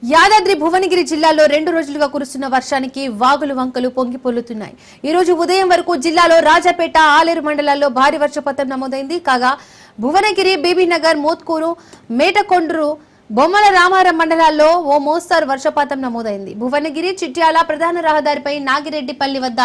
యాదాద్రి భువనగిరి జిల్లాలో 2 రోజులుగా కురుస్తున్న వర్షానికి వాగులు వంకలు పొంగి పొర్లుతున్నాయి. ఈ రోజు ఉదయం వరకు జిల్లాలో రాజాపేట, ఆలేరు మండలాల్లో భారీ వర్షపాతం నమోదైంది. కాగా భువనగిరి, బీబీనగర్, మోత్కూరు, మేటకొండ్రు, బొమ్మల రామారం మండలాల్లో ఓ మోస్తరు వర్షపాతం నమోదైంది. భువనగిరి చిట్యాల ప్రధాన రహదారిపై నాగిరెడ్డిపల్లి వద్ద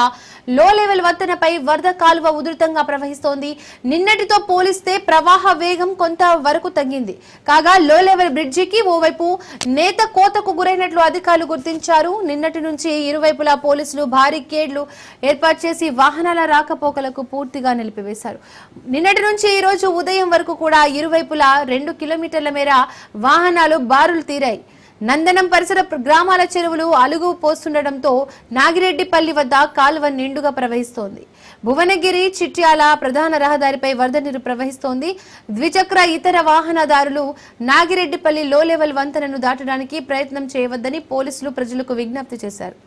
లో లెవెల్ వంతెనపై వరద కాలువ ఉధృతంగా ప్రవహిస్తోంది. నిన్నటితో పోలిస్తే ప్రవాహ వేగం కొంత వరకు తగ్గింది. కాగా లో లెవెల్ బ్రిడ్జికి ఓవైపు నేత కోతకు గురైనట్లు అధికారులు గుర్తించారు. నిన్నటి నుంచి ఇరువైపులా పోలీసులు బారికేడ్లు ఏర్పాటు చేసి వాహనాల రాకపోకలకు పూర్తిగా నిలిపివేశారు. నిన్నటి నుంచి ఈ రోజు ఉదయం వరకు కూడా ఇరువైపులా 2 కిలోమీటర్ల మేర వాహనాలు బారులు తీరాయి. నందనం పరిసర గ్రామాల చెరువులు అలుగు పోస్తుండటంతో నాగిరెడ్డిపల్లి వద్ద కాలువ నిండుగా ప్రవహిస్తోంది. భువనగిరి చిట్యాల ప్రధాన రహదారిపై వరద నీరు ప్రవహిస్తోంది. ద్విచక్ర ఇతర వాహనదారులు నాగిరెడ్డిపల్లి లో లెవెల్ వంతెనను దాటడానికి ప్రయత్నం చేయవద్దని పోలీసులు ప్రజలకు విజ్ఞప్తి చేశారు.